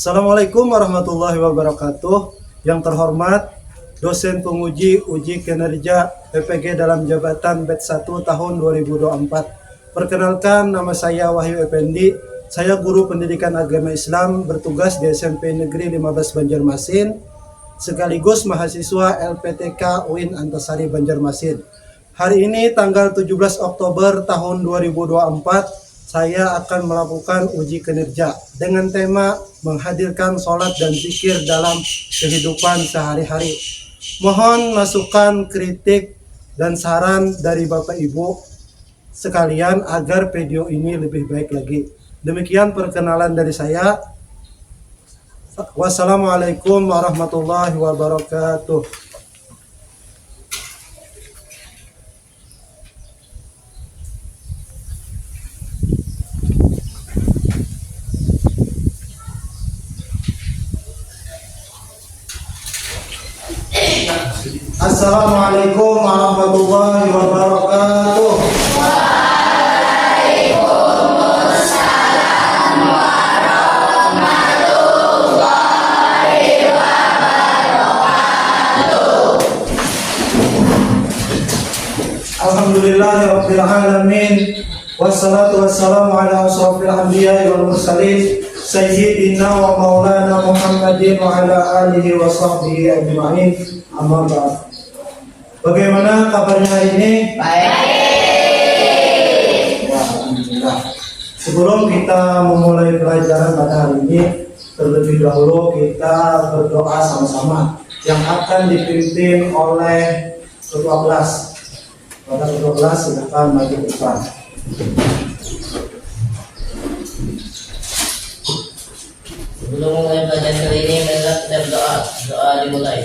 Assalamualaikum warahmatullahi wabarakatuh. Yang terhormat dosen penguji uji kinerja PPG dalam jabatan batch 1 tahun 2024. Perkenalkan, nama saya Wahyu Effendi. Saya guru pendidikan agama Islam bertugas di SMP Negeri 15 Banjarmasin, sekaligus mahasiswa LPTK UIN Antasari Banjarmasin. Hari ini tanggal 17 Oktober tahun 2024, saya akan melakukan uji kinerja dengan tema menghadirkan sholat dan zikir dalam kehidupan sehari-hari. Mohon masukan, kritik, dan saran dari Bapak Ibu sekalian agar video ini lebih baik lagi. Demikian perkenalan dari saya. Wassalamualaikum warahmatullahi wabarakatuh. Assalamualaikum warahmatullahi wabarakatuh. Waalaikumsalam warahmatullahi wabarakatuh. Alhamdulillahirabbil alamin. Wassalatu wassalamu ala asrofil anbiya'i wal mursalin sayyidina wa maulana Muhammadin wa ala alihi wa sahbihi ajma'in. Amma ba'd. Bagaimana kabarnya hari ini? Baik. Alhamdulillah. Sebelum kita memulai pelajaran pada hari ini, terlebih dahulu kita berdoa sama-sama yang akan dipimpin oleh ketua kelas. Pada ketua kelas silakan maju ke depan. Sebelum mulai pelajaran kali ini, marilah kita berdoa. Doa dimulai.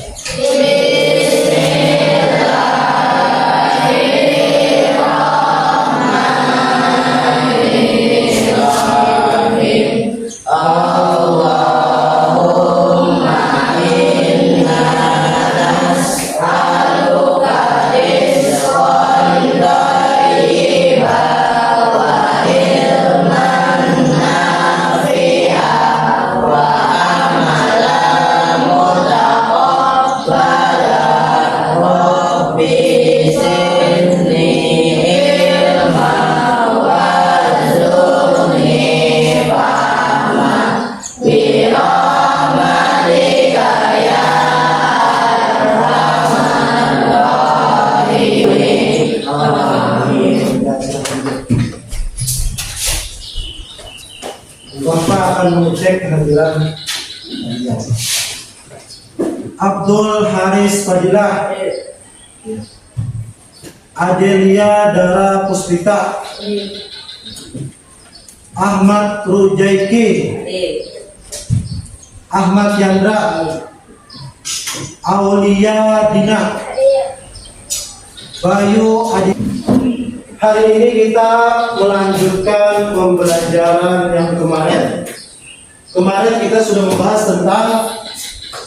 Bapak akan mengecek kehadiran Abdul Haris Fadilah, Adelia Dara Puspita, Ahmad Rujaiki, Ahmad Yandra, Aulia Dina, Bayu Adi. Hari ini kita melanjutkan pembelajaran yang kemarin. Kemarin kita sudah membahas tentang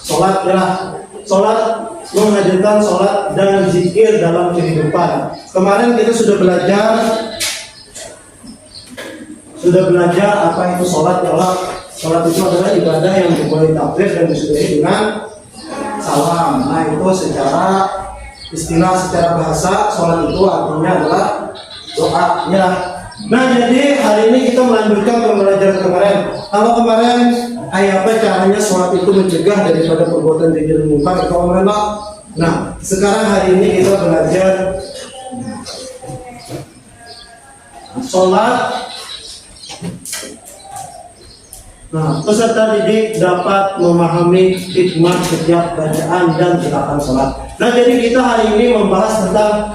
sholat ya. Sholat, menghadirkan sholat dan zikir dalam kehidupan. Kemarin kita sudah belajar apa itu sholat ya Allah. Sholat itu adalah ibadah yang dimulai takbir dan disudahi dengan salam. Nah itu secara istilah, secara bahasa, sholat itu artinya adalah doa ya. Nah jadi hari ini kita melanjutkan pembelajaran kemarin. Kalau kemarin apa caranya sholat itu mencegah daripada perbuatan keji dan munkar itu kemarin. Nah sekarang hari ini kita belajar sholat. Nah, peserta didik dapat memahami hikmah setiap bacaan dan gerakan sholat. Nah, jadi kita hari ini membahas tentang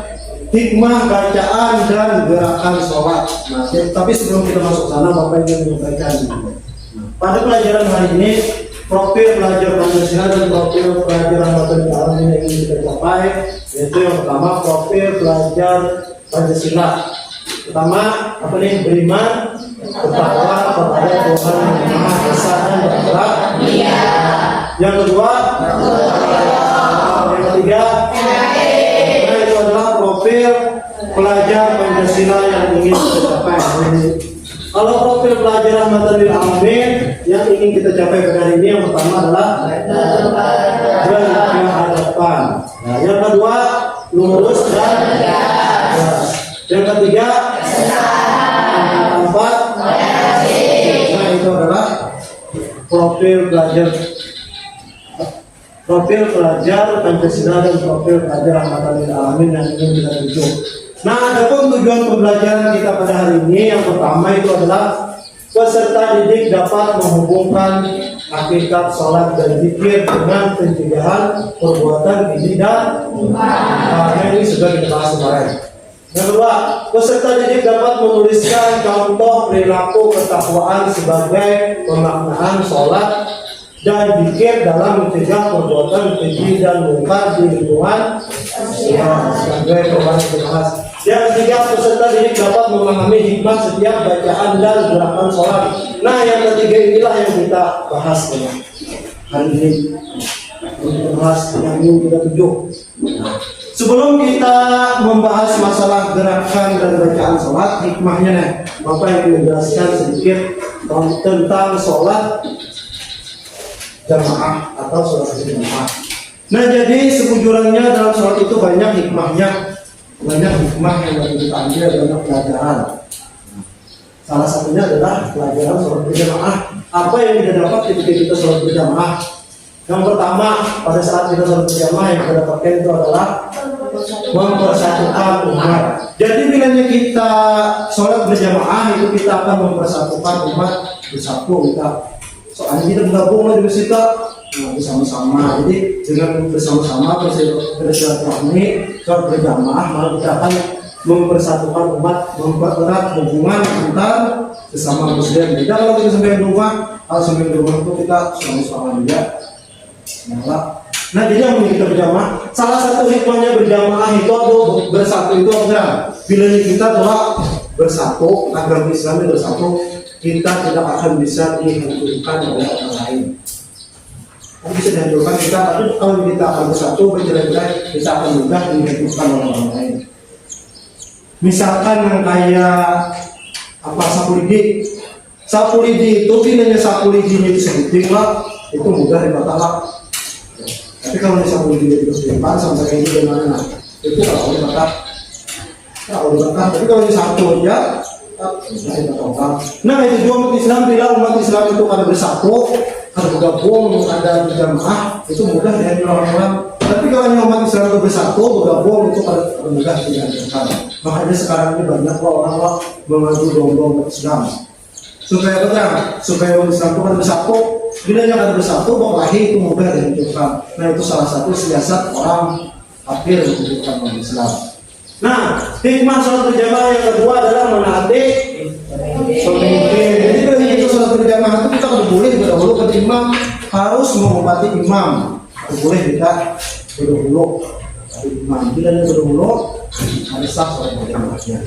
hikmah bacaan dan gerakan sholat. Nah, tapi sebelum kita masuk sana, Bapak ingin menyampaikan. Pada pelajaran hari ini, profil pelajar Pancasila dan profil pelajar Ramadan Alam yang ingin kita capai, yaitu yang pertama profil pelajar Pancasila. Pertama, apa nih? Beriman bertakwa kepada Tuhan yang Maha Esa dan Berhak. Yang kedua, yang ketiga, itu adalah profil pelajar Pancasila yang ingin kita capai. Kalau profil pelajar rahmatan lil alamin yang ingin kita capai pada hari ini yang pertama adalah berhadapan. Nah, yang kedua lurus dan yang ketiga yang keempat nah itu adalah profil pelajar Pancasila dan profil pelajar rahmatan lil alamin yang ingin kita tuju. Nah, adapun tujuan pembelajaran kita pada hari ini yang pertama itu adalah peserta didik dapat menghubungkan hakikat sholat dan zikir dengan pencegahan perbuatan keji dan ini sudah kita bahas kemarin. Yang kedua, peserta didik dapat menuliskan contoh perilaku ketakwaan sebagai pemaknaan sholat dan zikir dalam mencegah perbuatan keji dan mungkar di lingkungan sebagai perubahan dibahas. Yang ketiga, peserta didik dapat memahami hikmah setiap bacaan dan gerakan sholat. Nah, yang ketiga inilah yang kita bahas hari ini. Kita bahas yang ingin kita tuju. Sebelum kita membahas masalah gerakan dan bacaan sholat, hikmahnya nih, Bapak yang menjelaskan sedikit tentang sholat jamaah atau sholat berjamaah. Nah, jadi sebujurannya dalam sholat itu banyak hikmahnya. Banyak hikmah yang harus kita ambil, banyak pelajaran. Salah satunya adalah pelajaran sholat berjamaah. Apa yang kita dapat ketika kita sholat berjamaah? Yang pertama, pada saat kita sholat berjamaah yang kita dapatkan itu adalah mempersatukan umat. Jadi bila kita sholat berjamaah itu kita akan mempersatukan umat bersatu kita. Soalnya kita bergabung di masjid bersama-sama. Jadi dengan bersama-sama bersilaturahmi sholat berjamaah, maka kita akan mempersatukan umat, mempererat hubungan antar sesama muslim. Jadi kalau kita sampai di rumah, itu kita sama-sama juga. Nah, jadi yang kita berjamaah, salah satu hikmahnya berjamaah itu bersatu itu adalah bila kita telah bersatu, agama Islam bersatu, kita tidak akan bisa dihancurkan oleh orang lain. Bisa dihancurkan kita, tapi kalau kita akan bersatu bercerai-berai, kita akan mudah dihancurkan oleh orang lain. Misalkan yang kayak sapu lidi itu bilanya sapu lidinya disebutin lah, itu mudah dibatalkan. Tapi kalau di sapu lidi itu disimpan sampai kayak gitu gimana? Itu kalau dibatalkan. Tapi kalau di satu aja nah itu juga umat Islam, bila umat Islam itu ada bersatu, ada bergabung, ada berjamaah, itu mudah dihancurkan orang-orang. Tapi kalau umat Islam itu bersatu, bergabung, itu mudah dihancurkan. Makanya sekarang ini banyak orang mengadu domba umat Islam. Supaya umat Islam itu ada bersatu, bila yang ada bersatu, berkelahi itu mudah dihancurkan. Nah, itu salah satu siasat orang kafir menghidupkan umat Islam. Nah, hikmah sholat berjamaah yang kedua adalah menaati pemimpin. Jadi kalau kita sholat berjamaah itu kita boleh berdahulu ke imam, harus menghormati imam. Boleh kita berdahulu ke imam. Bila dia berdahulu, harus sah sholat berjamaahnya.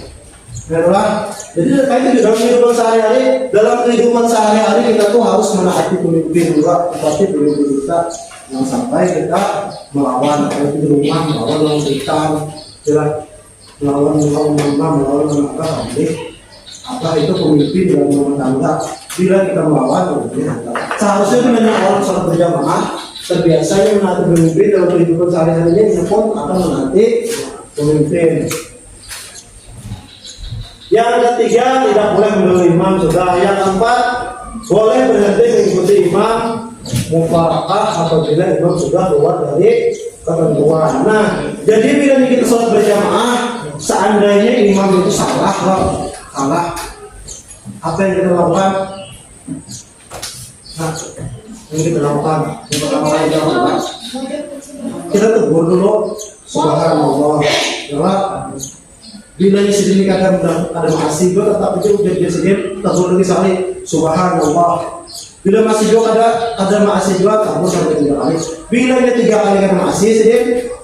Jadi itu dalam kehidupan sehari-hari, kita tuh harus menaati pemimpin juga, tetapi pemimpin kita yang sampai kita melawan atau di rumah melawan setan, melawan apa itu pemimpin dalam rumah tangga. Bila kita melawan, seharusnya dengan orang sholat berjamaah terbiasa menaati pemimpin dalam kehidupan sehari-harinya, pun akan menaati pemimpin. Yang ketiga, tidak boleh mendahului imam sudah. Yang keempat, boleh berhenti mengikuti imam mufarakah apabila imam sudah keluar dari ketentuan. Nah, jadi bila kita sholat berjamaah, seandainya imam itu salah, apa yang kita lakukan? Nah, yang kita lakukan, yang pertama kali kita lakukan, kita tegur dulu, subhanallah. Bila sedikit ada masih juga, tetap itu jadi sedikit tegur lagi sekali, subhanallah. Bila masih juga ada masih juga, tegur sampai 3 kali. Bila dia 3 kali ada masih sedikit,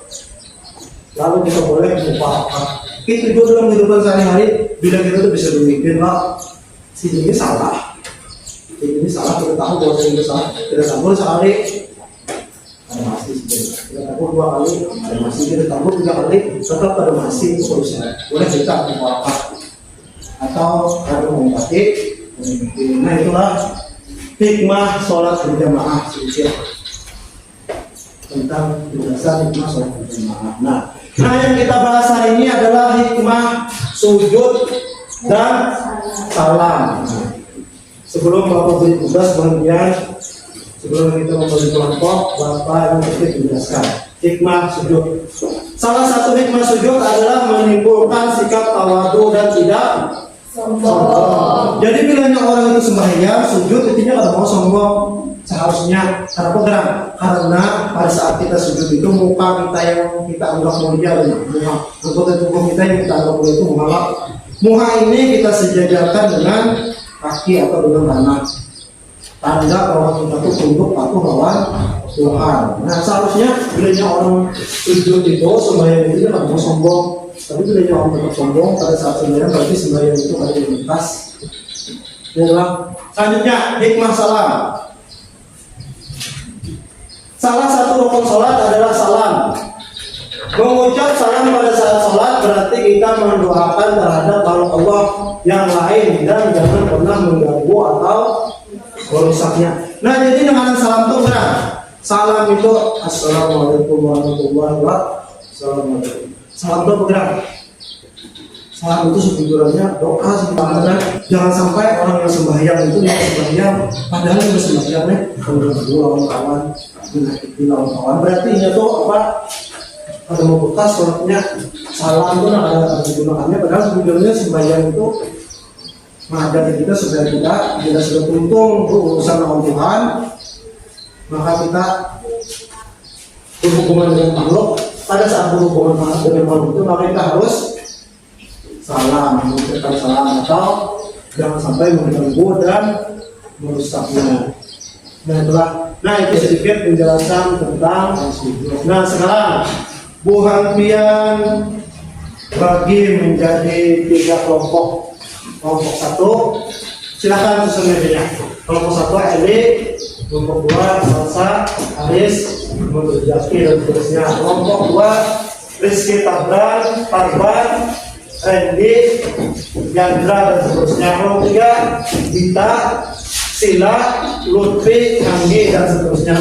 lalu kita boleh mufarakah. Itu juga dalam kehidupan sehari-hari. Bila kita tuh bisa berpikir lah, ini salah, kita tahu bahwa ini salah, kita tabur sekali, ada masih sedikit. Kita tabur 2 kali, ada masih, kita tabur 3 kali, tetap ada masih, itu boleh kita mufarakah. Atau kalau mau pakai Nah itulah hikmah sholat berjamaah tentang penjelasan hikmah sholat berjamaah. Nah yang kita bahas hari ini adalah hikmah sujud dan salam. Sebelum Bapak beri tugas bagian, sebelum kita memberi kelompok, Bapak yang mesti menjelaskan hikmah sujud. Salah satu hikmah sujud adalah menimbulkan sikap tawadu dan tidak sombong. Jadi bilangnya orang itu sembahyang sujud, intinya kalau mau sombong seharusnya karena pada saat kita sujud itu muka kita yang kita anggap mulia dan anggota tubuh kita yang kita anggap mulia itu muka ini kita sejajarkan dengan kaki atau dengan tanah, tanda bahwa kita itu tunduk patuh lawan Tuhan. Nah seharusnya bilangnya orang sujud itu sembahyang itu tidak mau sombong. Tapi bilangnya orang tetap sombong pada saat sembahyang berarti sembahyang itu ada yang lintas. Selanjutnya hikmah salam. Salah satu rukun sholat adalah salam. Mengucap salam pada saat sholat berarti kita mendoakan terhadap Allah yang lain dan jangan pernah mengganggu atau merusaknya. Nah jadi dengan salam itu benar. Salam itu assalamualaikum warahmatullahi wabarakatuh. Salam itu bergerak. Salam itu sebetulnya doa sebenarnya. Jangan sampai orang yang sembahyang itu yang sembahyang padahal yang sembahyangnya mengganggu lawan kawan, menyakiti lawan kawan. Berarti ini tuh apa? Ada mau bekas sholatnya salam itu ada digunakannya. Padahal sebetulnya sembahyang itu mengajari kita supaya kita sudah tuntung urusan lawan Tuhan, maka kita berhubungan dengan makhluk. Pada saat berhubungan dengan makhluk itu maka kita harus salam, mengucapkan salam atau jangan sampai mengganggu dan merusaknya. Nah itu sedikit penjelasan tentang sujud. Nah sekarang buhan pian bagi menjadi 3 kelompok. Kelompok 1 silakan susun meja. Kelompok 1 Eli, kelompok 2 Salsa, Aris, kelompok Jaki dan seterusnya. Kelompok 2 Rizky Tabran, Parban, Randy, Yandra dan seterusnya. Kelompok 3 Dita, Sila, Lutfi, Anggi dan seterusnya.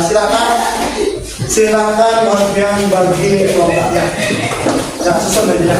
Silakan yang bagi kelompoknya. Ya, susun meja.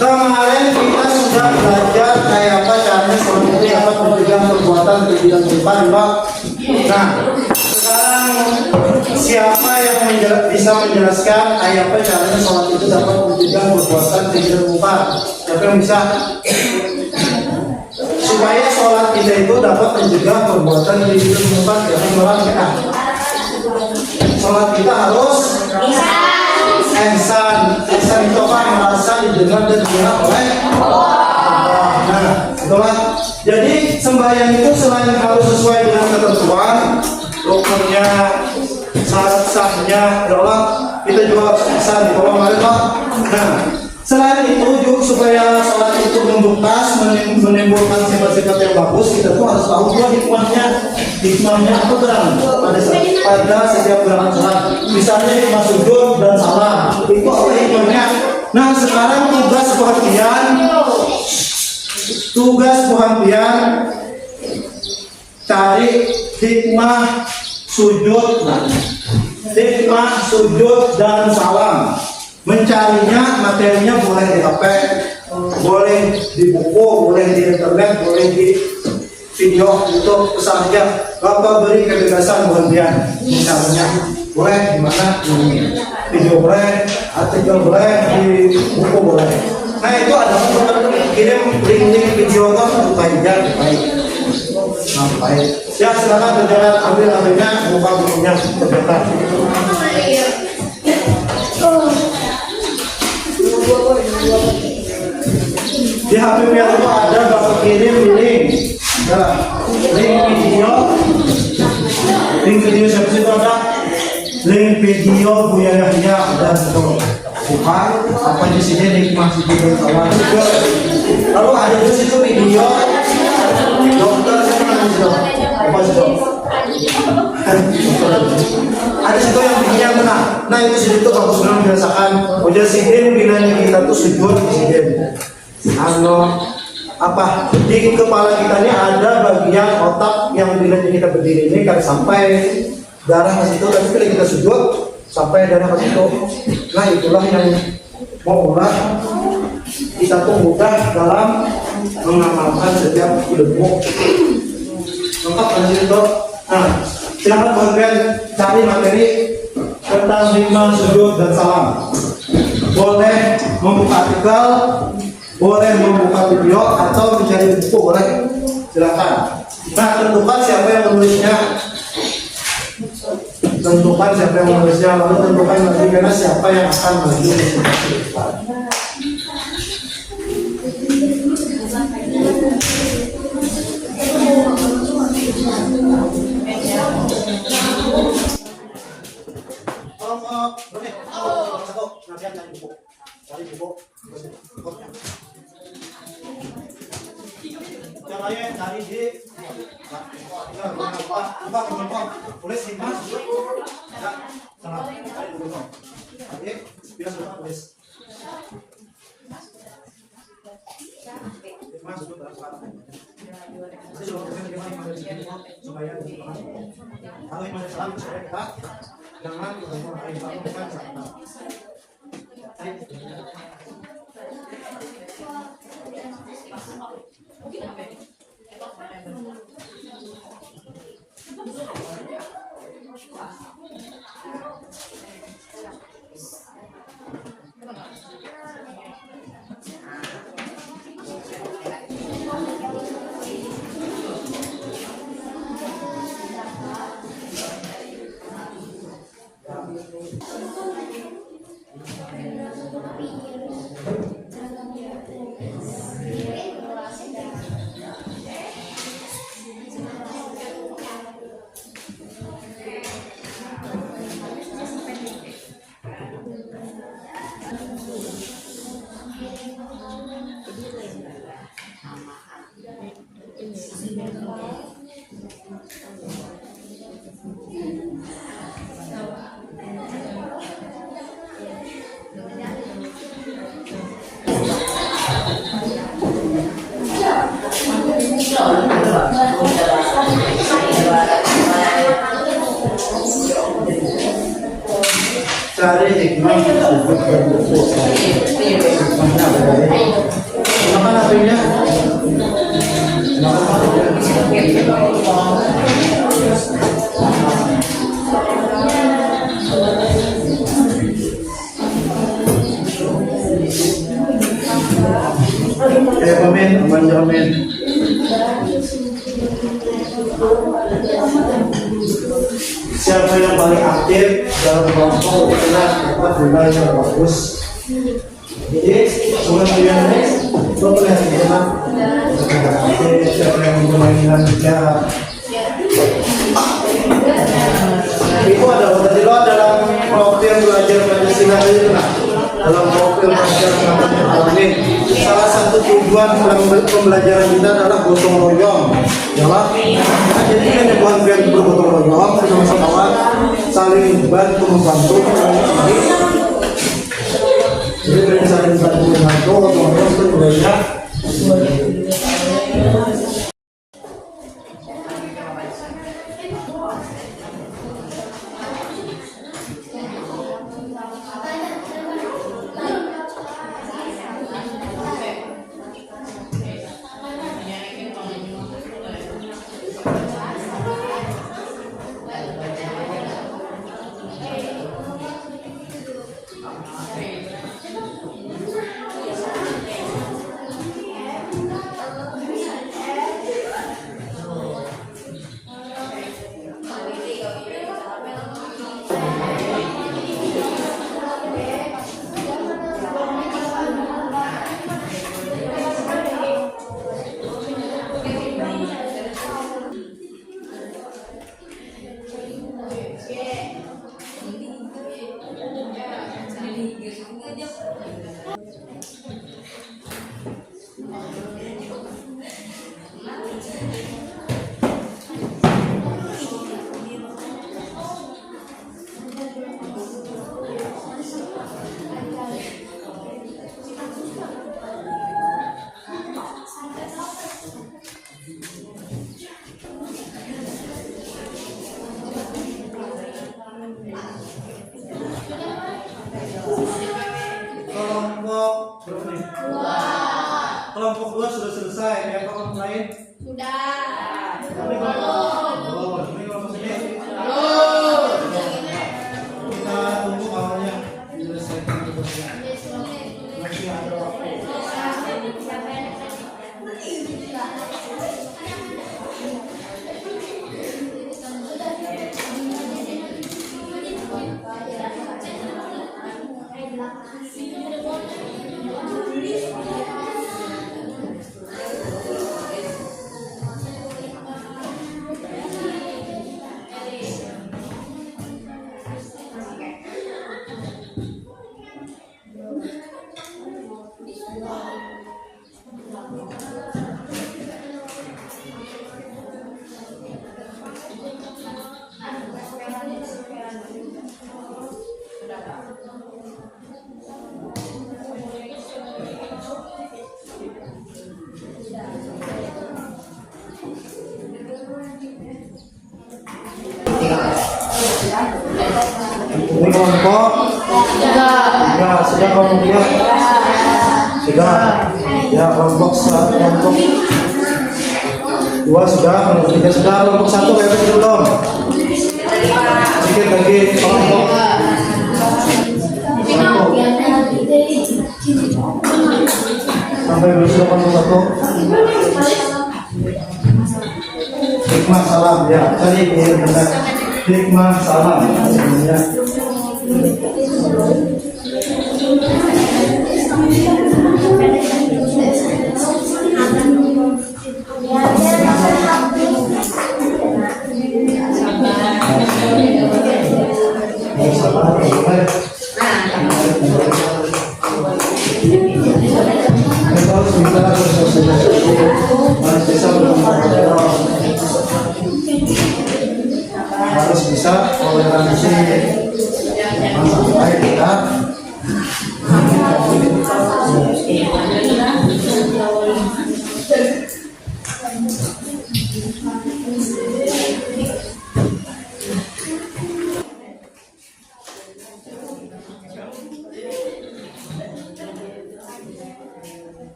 Kemarin kita sudah belajar kayak apa caranya sholat itu dapat mencegah perbuatan kejiran riba. Nah, sekarang siapa yang bisa menjelaskan kayak apa caranya sholat itu dapat mencegah perbuatan kejiran riba? Siapa yang bisa? Supaya sholat kita itu dapat mencegah perbuatan kejiran riba, jangan orang kita. Sholat kita harus ihsan itu apa? Merasa didengar dan dilihat oleh Allah. Nah, itulah. Jadi sembahyang itu selain harus sesuai dengan ketentuan rukunnya, syarat sahnya, adalah kita juga ihsan di bawah mereka. Nah, selain itu juga supaya sholat itu membekas, menimbulkan sifat-sifat yang bagus, kita tuh harus tahu juga hikmahnya apa terang pada setiap gerakan sholat. Misalnya hikmah sujud dan salam, itu apa hikmahnya? Nah sekarang tugas perhatian cari hikmah sujud dan salam. Mencarinya materinya boleh di HP, boleh di buku, boleh di internet, boleh di video itu saja. Bapak beri kebebasan buat-buat misalnya boleh di mana video boleh, artikel boleh, di buku boleh. Nah itu ada kirim link video kan baik. Sampai ya silakan berjalan, ambil ambilnya, buka bukunya terdekat. Di HP pian itu ada bapak kirim link. Nah, link video siapa sih itu ada? Link video Buya Yahya ada itu. Bukan apa di sini link masih di bawah juga. Lalu ada di situ video dokter siapa namanya itu? Apa itu? Ada situ yang bikinnya mana? Nah itu situ kalau sudah membiasakan udah sidin bilangnya kita tuh sujud sidin. Apa di kepala kita ini ada bagian otak yang bilangnya kita berdiri ini kan sampai darah ke situ, tapi bila kita sujud sampai darah ke situ. Nah itulah yang mau kita tuh mudah dalam mengamalkan setiap ilmu. Lengkap kan itu. Nah, silakan kalian cari materi tentang hikmah sujud dan salam. Boleh membuka artikel, boleh membuka video atau mencari buku, boleh. Silakan. Nah, tentukan siapa yang menulisnya. Tentukan siapa yang menulisnya, lalu tentukan nanti karena siapa yang akan maju. Yang lain cari di tulis hikmah sujud. Salah. Oke, biar sudah tulis. Hikmah sujud dalam salat. Saya sudah tuliskan bagaimana supaya kalau iman Islam supaya kita jangan melakukan salah. Cari hikmah sujud dan ruku. Hikmahnya apa dari? Makan apinya. Pamin, aman jamin. Siapa yang paling aktif dalam kelompok kita dapat nilai yang bagus. Jadi sebelum pilihan itu boleh kita siapa yang memainkan dia. Itu ada tadi lo dalam profil belajar Pancasila itu nah. Dalam profil belajar Pancasila salah satu tujuan pembelajaran kita adalah gotong royong. Ya, jadi hanya bukan bergotong royong bersama-sama saling bantu membantu. Jadi saling bantu membantu gotong royong itu budaya. Kita tunggu awalnya menyelesaikan tugasnya. Masih ada waktu. Ini kelompok sudah kemudian sudah ya kelompok dua sudah, kelompok tiga sudah, kelompok satu kayak begitu belum? Sedikit lagi kelompok sampai berusia kelompok satu. Hikmah salam ya, tadi benar. Hikmah salam ya. Harus bisa toleransi sampai kita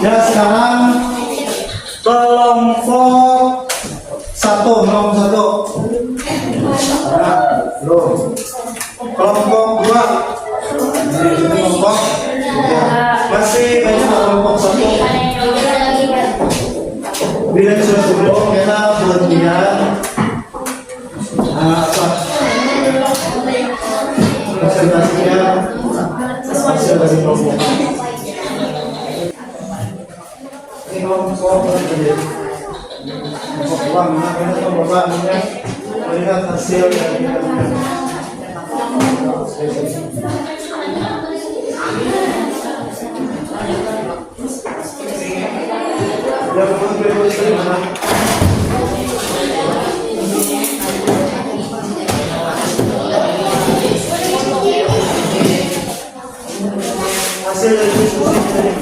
ya. Sekarang kelompok satu, nomor satu. Nah, belum. Kelompok dua. Ini kelompok ya. Masih banyak kelompok satu. Bila sudah cukup, kita berhentian. Presentasinya hasil dari kelompok. Ini kelompok uang, kelompok melihat hasil dari hasil dari diskusi tadi.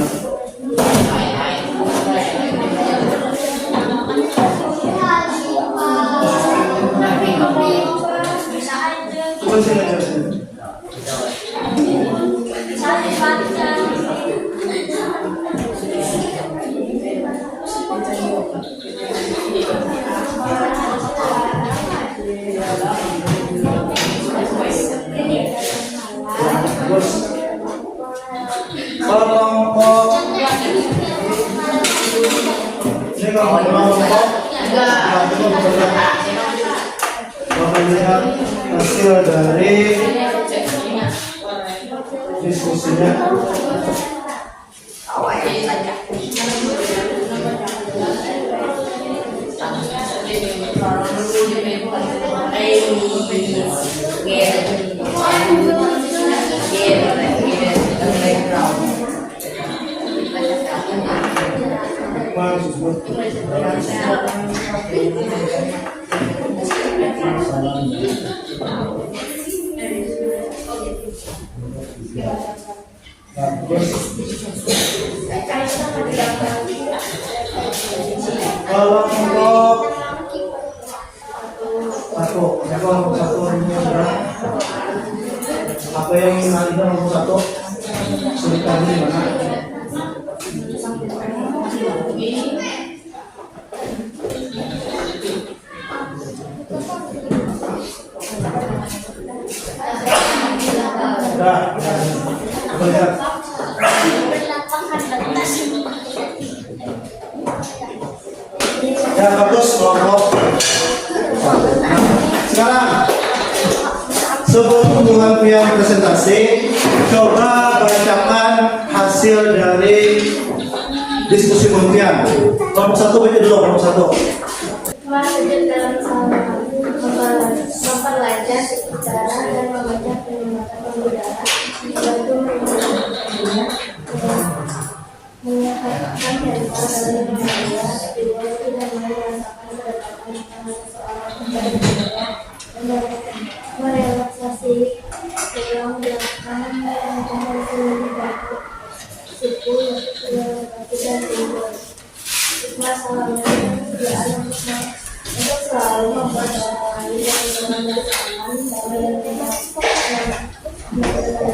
Kelompok ini kelompok melihat hasil dari diskusinya. Kelompok satu. Siapa kelompok satu ini adalah apa yang ingin ada kelompok satu? Sulitan di mana? Lihat. Ya bagus kelompok. Sekarang sebelum pengambilan presentasi, coba bacakan hasil dari diskusi pemilihan. Kelompok satu baca dulu, kelompok satu. Masjid dalam memperlancar udara dan membaca penyumbatan udara, yaitu menyehatkan mental dari manusia, juga tidak merasakan kedekatan dengan seseorang kepada dirinya, dan merelaksasi tulang belakang dan seluruh batu, siku, kaki dan pinggul. Hikmah salamnya di alam untuk selalu membuat orang lain yang benar-benar aman, damai dan tenang.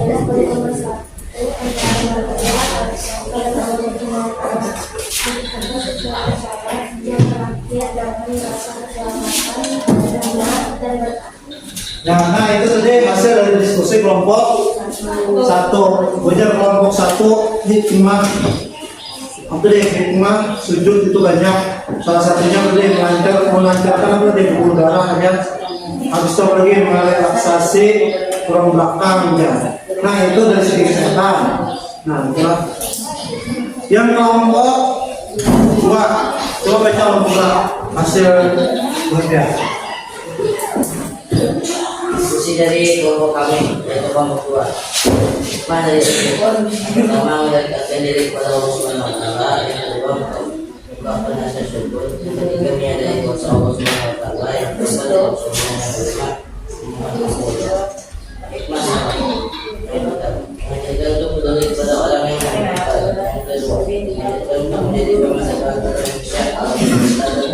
Yang boleh nomor satu antara manusia pada tahun 2015 ada sesuatu cara yang terakhir dapat merasa keselamatan dan berkah. Nah itu tadi hasil dari diskusi kelompok satu. Wajar kelompok satu hikmah. Apa deh hikmah sujud itu banyak. Salah satunya tadi melancarkan apa deh pembuluh darah ya. Habis itu lagi merelaksasi tulang belakang ya. Nah itu dari segi kesehatan. Nah itulah. Yang kelompok dua, coba baca kelompok dua hasil kerja. Diskusi dari kelompok kami, yaitu kelompok 2. Hikmah dari tersebut, pertama mendekatkan diri kepada Allah Subhanahu wa Ta'ala, yang kedua mengungkapkan penasihat syukur, yang ketiga menyadari kuasa Allah Subhanahu wa Ta'ala, yang keempat adalah Rasulullah hikmah sama, yang pertama mengajarkan untuk peduli kepada orang yang membutuhkan, yang kedua mengajarkan untuk menjadi pemasaran Indonesia dan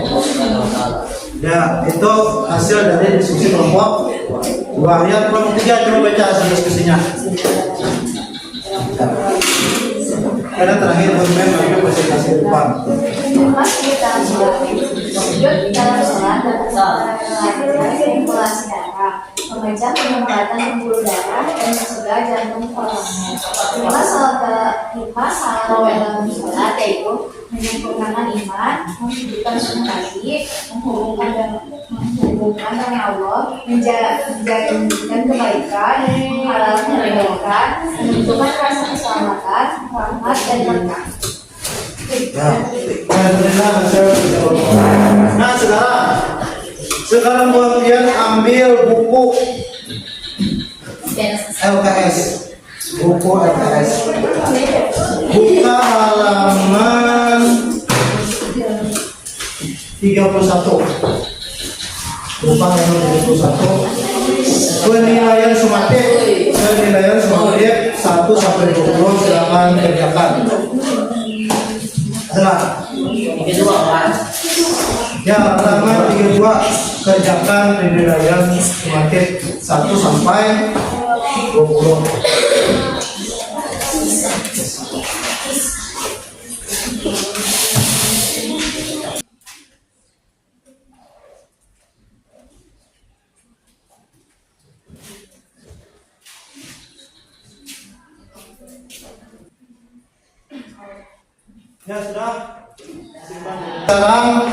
Allah Subhanahu wa Ta'ala. Ya, itu hasil dari diskusi kelompok dua. Yang kelompok tiga coba baca hasil diskusinya. Karena terakhir pemimpin bagi presentasi depan. Masjid dalam sholat, sujud dalam sholat dapat laki-laki sirkulasi darah, memecah penyumbatan pembuluh darah dan mencegah jantung koroner. Hikmah salat dalam sholat yaitu menyempurnakan iman, menghidupkan hati, menghubungkan dengan Allah, menjaga kebaikan, menghalalkan kebaikan, menentukan rasa keselamatan, rahmat dan berkah. Nah, sekarang kemudian ambil buku LKS, buku LKS. Buka halaman 31. Buka halaman 31. Penilaian sumatif 1 sampai 20. Silakan kerjakan. Adalah Yang kedua kan? ya halaman 32 kerjakan penilaian sumatif 1 sampai 20. Ya sudah. Sekarang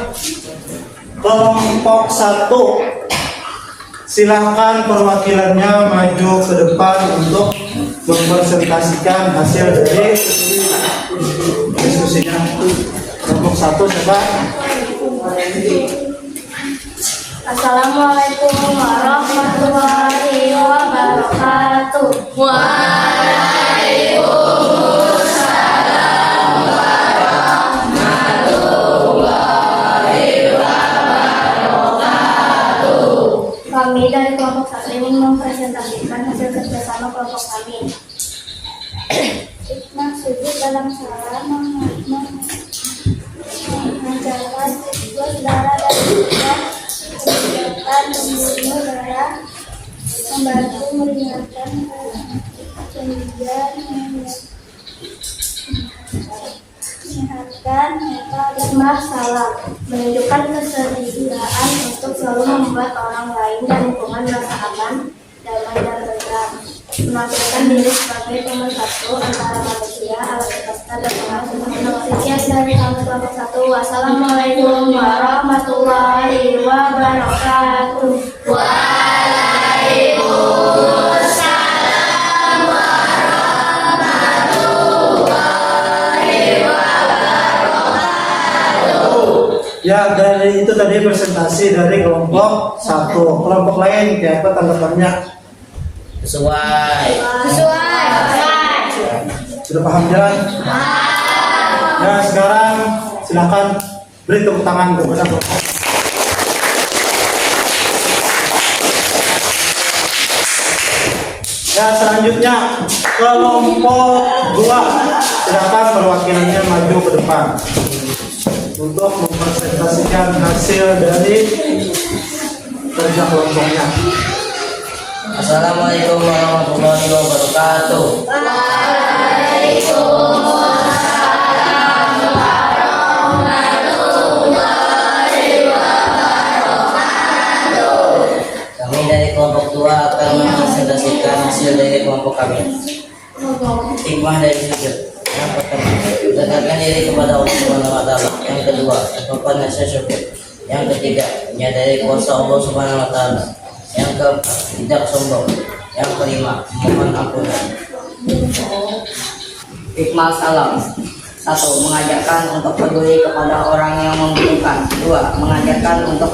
kelompok 1, silakan perwakilannya maju ke depan untuk mempresentasikan hasil dari diskusinya. Kelompok 1 coba. Assalamualaikum warahmatullahi wabarakatuh. Kami dari kelompok 1 ingin mempresentasikan hasil kerjasama kelompok kami. Hikmah sujud dalam sholat melancarkan siklus darah dan juga meningkatkan pembuluh membantu meringankan menyehatkan masalah, menunjukkan kesediaan untuk selalu membuat orang lain dan lingkungan merasa aman, damai dan tentram, menampilkan diri sebagai pemersatu antara manusia, alam semesta dan orang semesta. Sekian dari kami kelompok 1. Wassalamualaikum warahmatullahi wabarakatuh. Ya, dari itu tadi presentasi dari kelompok 1. Kelompok lain kayak apa tanggapannya? Sesuai. Sudah paham jalan? Ya, sekarang silakan beri tepuk tangan kepada kelompok. Ya, selanjutnya kelompok 2. Silakan perwakilannya maju ke depan untuk mempresentasikan hasil dari kerja kelompoknya. Assalamualaikum warahmatullahi wabarakatuh. Kami dari kelompok 2 akan mempresentasikan hasil dari kelompok kami. Hikmah dari sujud. Yang pertama, mendekatkan diri kepada Allah Subhanahu wa Ta'ala. Yang kedua, merupakan rasa syukur. Yang ketiga, menyadari kuasa Allah Subhanahu wa Ta'ala. Yang keempat, tidak sombong. Yang kelima, mohon ampunan. Hikmah salam. 1. Mengajarkan untuk peduli kepada orang yang membutuhkan. 2. Mengajarkan untuk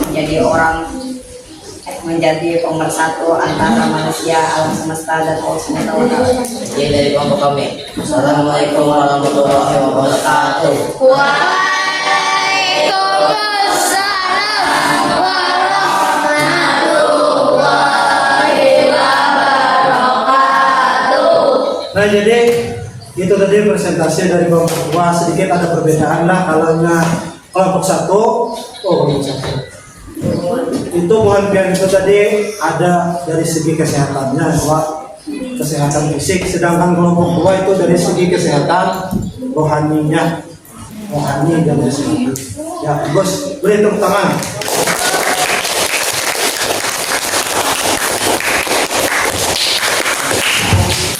menjadi pemersatu antara manusia, alam semesta dan Allah Subhanahu wa Ta'ala. Ini dari kelompok kami. Assalamualaikum warahmatullahi wabarakatuh. Nah, jadi itu tadi presentasi dari kelompok 2. Sedikit ada perbedaan lah kalau kelompok 1. Kelompok 1 itu pengertian itu tadi ada dari segi kesehatannya, kesehatan fisik, sedangkan kelompok 2 itu dari segi kesehatan rohani dan kesehatan. Ya, bos, beri tepuk tangan.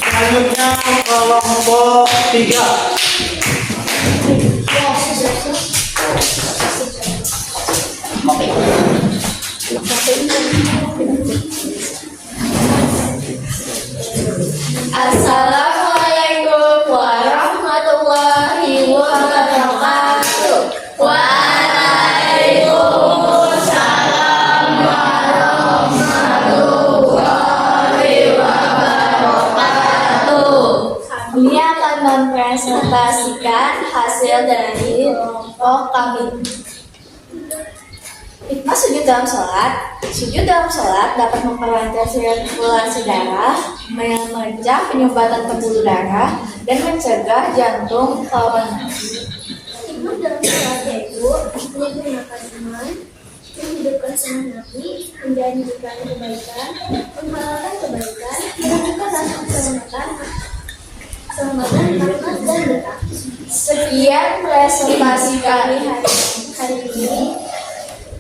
Selanjutnya kelompok 3. Assalamualaikum warahmatullahi wabarakatuh. Waalaikumsalam warahmatullahi wabarakatuh. Kami akan mempresentasikan hasil dari kelompok kami. Hikmah sujud dalam sholat. Sujud dalam sholat dapat memperlancar sirkulasi darah, memecah penyumbatan pembuluh darah, dan mencegah jantung kelainan. Hikmah dalam sholat yaitu menggunakan iman, menghidupkan sunnah Nabi, menjanjikan kebaikan, menghalalkan kebaikan, menunjukkan rasa keselamatan, rahmat dan berkah. Sekian presentasi kami hari ini.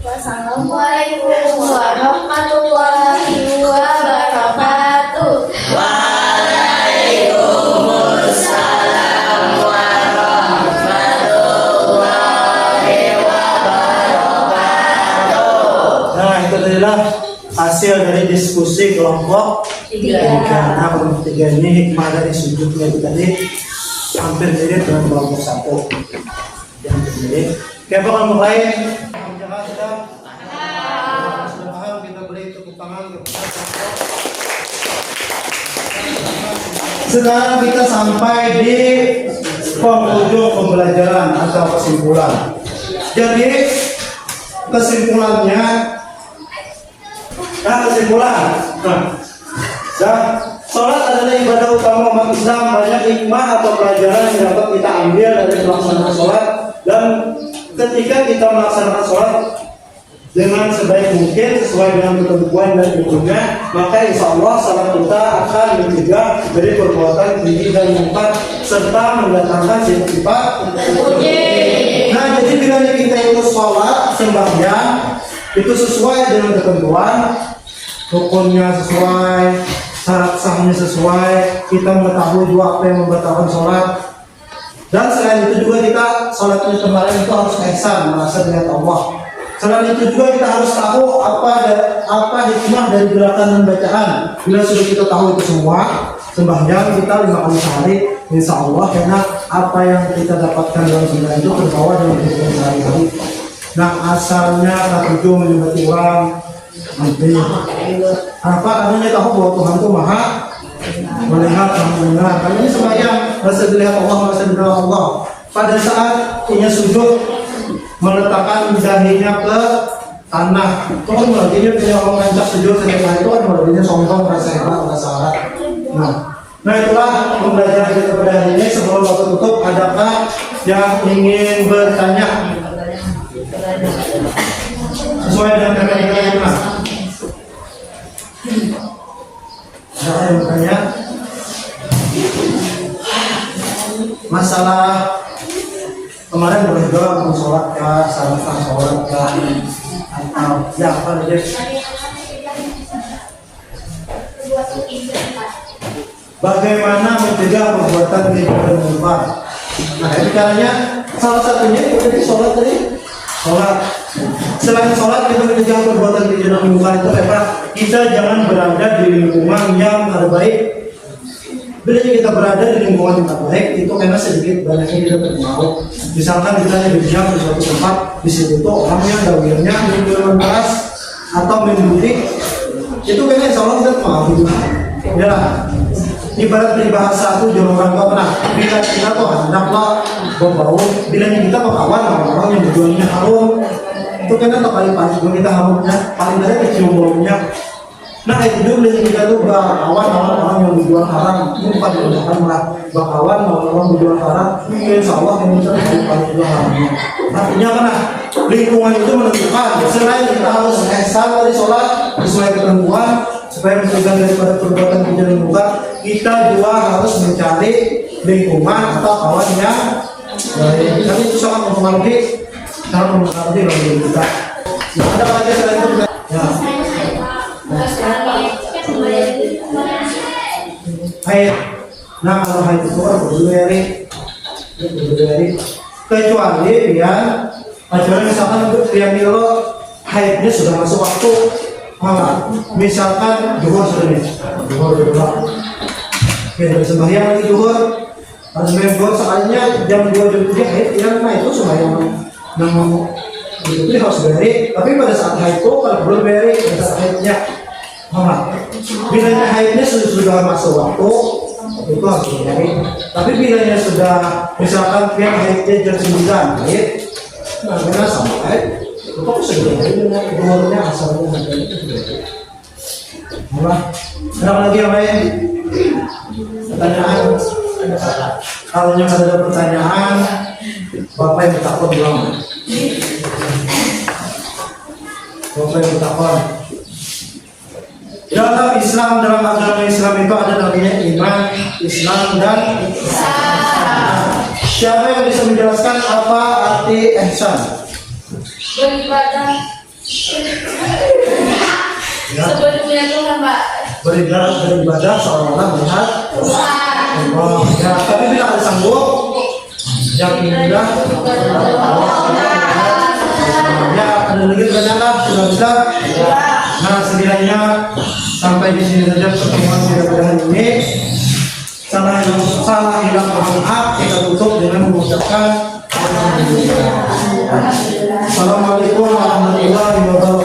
Wassalamualaikum warahmatullahi wabarakatuh. Waalaikumsalam warahmatullahi wabarakatuh. Nah, itu adalah hasil dari diskusi kelompok 3. Nah, kelompok 3 ini hikmah dari sujudnya itu tadi hampir mirip dengan kelompok 1. Hampir mirip. Kayak kelompok lain. Sudah paham, kita beri tepuk tangan kepada kelompok. Sekarang kita sampai di penghujung pembelajaran atau kesimpulan. Jadi kesimpulannya, sholat adalah ibadah utama umat Islam. Banyak hikmah atau pelajaran yang dapat kita ambil dari pelaksanaan sholat, dan ketika kita melaksanakan sholat dengan sebaik mungkin sesuai dengan ketentuan dan ilmunya, maka insya Allah salat kita akan mencegah dari perbuatan keji dan mungkar serta mendatangkan sifat. Nah, jadi bila kita itu sholat sembahyang itu sesuai dengan ketentuan, rukunnya sesuai, syarat sahnya sesuai, kita mengetahui juga apa yang membatalkan sholat. Dan selain itu juga kita sholatnya kemarin itu harus ihsan, merasa melihat Allah. Selain itu juga kita harus tahu apa hikmah dari gerakan dan bacaan. Bila sudah kita tahu itu semua, sembahyang kita 5 kali sehari, insya Allah karena apa yang kita dapatkan dalam sembahyang itu terbawa dalam kehidupan sehari-hari. Nah, asalnya tak menyembah orang nanti apa adanya tahu bahwa Tuhan itu maha melihat dan mendengar. Karena ini sembahyang merasa dilihat Allah, merasa didengar Allah. Pada saat punya sujud meletakkan dahinya ke tanah, itu kan berarti punya orang rancak sujud setelah itu kan berarti sombong, merasa hebat, merasa alat. Nah itulah pembelajaran kita pada hari ini. Sebelum waktu tutup, adakah yang ingin bertanya sesuai dengan tema kita? Ada yang bertanya masalah kemarin boleh juga mau sholat kah, salat sholat kah, atau ya apa aja? Bagaimana mencegah perbuatan keji dan mungkar? Nah, caranya salah satunya itu tadi sholat tadi. Sholat. Selain sholat kita mencegah perbuatan keji dan mungkar itu apa? Kita jangan berada di lingkungan yang terbaik. Bila kita berada di lingkungan yang terbaik itu karena sedikit banyaknya kita terpengaruh. Misalkan kita berdiam di suatu tempat, di situ itu orangnya dawirnya minuman keras atau menjudi, itu karena insya Allah kita terpengaruh juga. Ya lah. Ibarat peribahasa itu jangan orang tua pernah. Bila kita tuh hendaklah berbau, bila kita berkawan orang-orang yang tujuannya harum, itu karena tak paling kita harumnya, paling dari kecium baunya. Nah itu juga kita tuh berkawan orang-orang yang berjual haram, itu bukan berjualan lah. Berkawan orang-orang berjual haram, insya Allah yang kita paling juga haramnya. Artinya mana? Lingkungan itu menentukan. Selain kita harus ihsan dari sholat sesuai ketentuan, supaya mencegah daripada perbuatan keji dan mungkar, kita juga harus mencari lingkungan atau kawan yang baik. Karena itu sangat mempengaruhi dalam diri kita. Nah, ada lagi selain itu ya. Haid. Nah kalau haid itu kan berdiri, kecuali biar misalkan yang dulu haidnya sudah masuk waktu. Misalkan duhur sudah nih, duhur. Kita sembahyang lagi duhur, harus duhur sekalinya jam 2 jam 3 haid, yang nah itu sembahyang mau itu harus beri. Tapi pada saat haid itu kalau belum beri, pada saat haidnya, bilanya haidnya sudah masuk waktu, itu harus beri. Tapi bilanya sudah misalkan yang haidnya jam 9 haid, nah karena sama haid. Kok sebenarnya duhurnya asalnya harganya itu beda. Ada lagi yang lain? Pertanyaan? Kalau yang ada pertanyaan, Bapak yang bertakon bilang. Bapak yang bertakon. Dalam Islam, dalam agama Islam itu ada namanya iman, Islam dan ihsan. Siapa yang bisa menjelaskan apa arti ihsan? Beribadah sebelumnya Tuhan, Pak. Beribadah seolah-olah melihat Allah. Ya, tapi bila ada sanggup yang indah ya ada lagi pertanyaan sudah bisa. Nah sekiranya sampai di sini saja pertemuan kita pada hari ini. Salah hilang maaf kita tutup dengan mengucapkan Assalamualaikum warahmatullahi wabarakatuh.